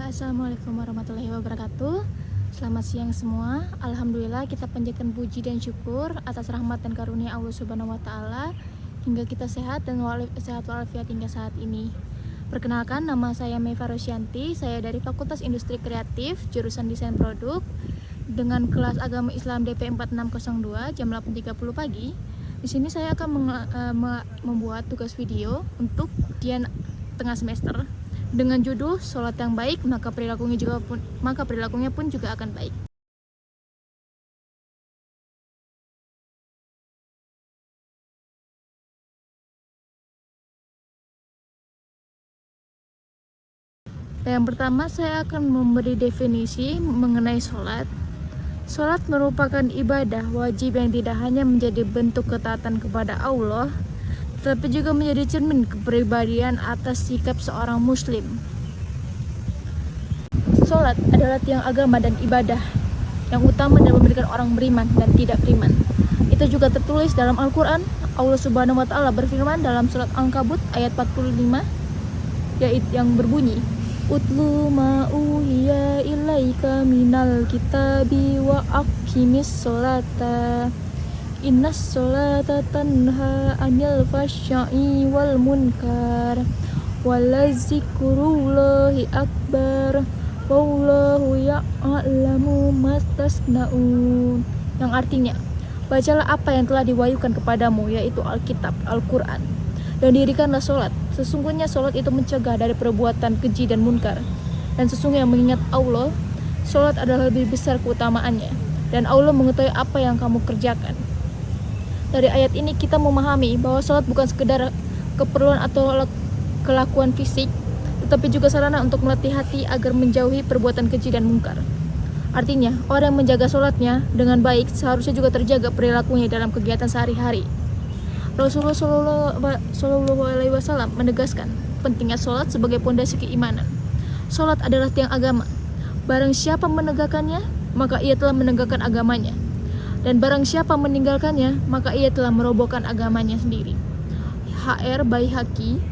Assalamualaikum warahmatullahi wabarakatuh. Selamat siang semua. Alhamdulillah kita panjatkan puji dan syukur atas rahmat dan karunia Allah Subhanahu wa taala hingga kita sehat dan sehat walafiat hingga saat ini. Perkenalkan, nama saya Meifa Rosyanti. Saya dari Fakultas Industri Kreatif, jurusan Desain Produk, dengan kelas Agama Islam DP 4602 jam 8.30 pagi. Di sini saya akan membuat tugas video untuk ujian tengah semester dengan judul sholat yang baik, maka perilakunya pun juga akan baik. Yang pertama, saya akan memberi definisi mengenai sholat. Sholat merupakan ibadah wajib yang tidak hanya menjadi bentuk ketaatan kepada Allah, tetapi juga menjadi cermin kepribadian atas sikap seorang muslim. Sholat adalah tiang agama dan ibadah yang utama dalam membedakan orang beriman dan tidak beriman. Itu juga tertulis dalam Al-Quran. Allah Subhanahu wa taala berfirman dalam surat Al-Ankabut ayat 45, yaitu yang berbunyi, Utlu ma uhiya ilaika minal kitabi wa aqimis sholata innas sholata tanha anil fahsya'i wal munkar walazikrullahi akbar wallahu ya'lamu mastasnaun, yang artinya, bacalah apa yang telah diwahyukan kepadamu, yaitu Alkitab, Al-Quran, dan dirikanlah sholat. Sesungguhnya sholat itu mencegah dari perbuatan keji dan munkar. Dan sesungguhnya mengingat Allah, sholat adalah lebih besar keutamaannya. Dan Allah mengetahui apa yang kamu kerjakan. Dari ayat ini kita memahami bahwa sholat bukan sekedar keperluan atau kelakuan fisik, tetapi juga sarana untuk melatih hati agar menjauhi perbuatan keji dan munkar. Artinya, orang yang menjaga sholatnya dengan baik seharusnya juga terjaga perilakunya dalam kegiatan sehari-hari. Rasulullah Shallallahu Alaihi Wasallam menegaskan pentingnya sholat sebagai pondasi keimanan. Sholat adalah tiang agama. Barang siapa menegakkannya, maka ia telah menegakkan agamanya. Dan barang siapa meninggalkannya, maka ia telah merobohkan agamanya sendiri. HR Baihaqi.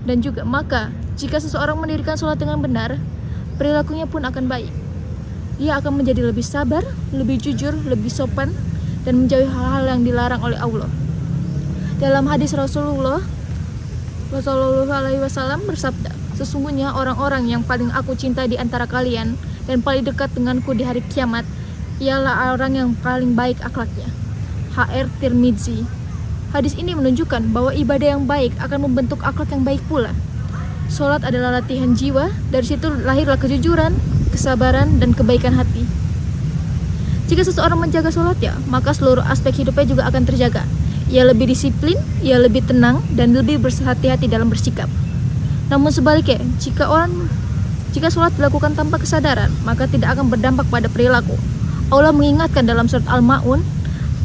Dan juga, maka jika seseorang mendirikan sholat dengan benar, perilakunya pun akan baik. Ia akan menjadi lebih sabar, lebih jujur, lebih sopan, dan menjauhi hal-hal yang dilarang oleh Allah. Dalam hadis Rasulullah Shallallahu Alaihi Wasallam bersabda, sesungguhnya orang-orang yang paling aku cinta di antara kalian dan paling dekat denganku di hari kiamat ialah orang yang paling baik akhlaknya. HR Tirmidzi. Hadis ini menunjukkan bahwa ibadah yang baik akan membentuk akhlak yang baik pula. Sholat adalah latihan jiwa, dari situ lahirlah kejujuran, kesabaran, dan kebaikan hati. Jika seseorang menjaga sholatnya, maka seluruh aspek hidupnya juga akan terjaga. Ia lebih disiplin, ia lebih tenang, dan lebih berhati-hati dalam bersikap. Namun sebaliknya, jika sholat dilakukan tanpa kesadaran, maka tidak akan berdampak pada perilaku. Allah mengingatkan dalam surat Al-Ma'un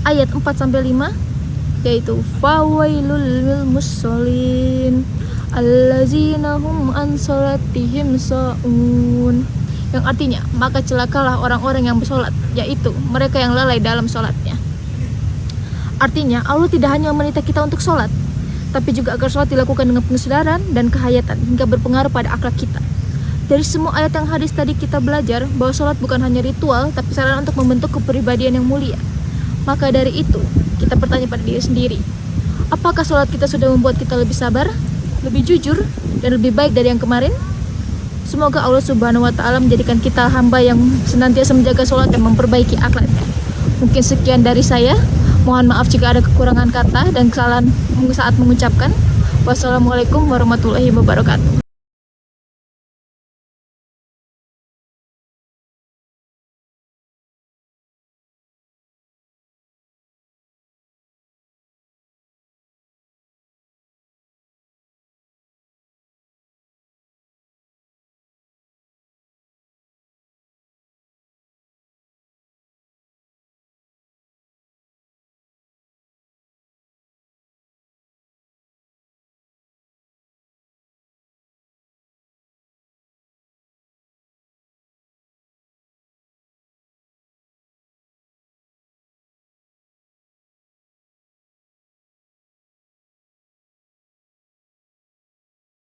ayat 4-5, yaitu fawailul lil musallin allazina hum an sholatihim sa'un, yang artinya, maka celakalah orang-orang yang bersolat, yaitu mereka yang lalai dalam sholatnya. Artinya, Allah tidak hanya meminta kita untuk sholat, tapi juga agar sholat dilakukan dengan kesadaran dan kehayatan hingga berpengaruh pada akhlak kita. Dari semua ayat yang hadis tadi kita belajar bahwa sholat bukan hanya ritual, tapi sarana untuk membentuk kepribadian yang mulia. Maka dari itu, kita bertanya pada diri sendiri, apakah sholat kita sudah membuat kita lebih sabar, lebih jujur, dan lebih baik dari yang kemarin? Semoga Allah Subhanahu wa taala menjadikan kita hamba yang senantiasa menjaga sholat dan memperbaiki akhlaknya. Mungkin sekian dari saya. Mohon maaf jika ada kekurangan kata dan kesalahan saat mengucapkan. Wassalamualaikum warahmatullahi wabarakatuh.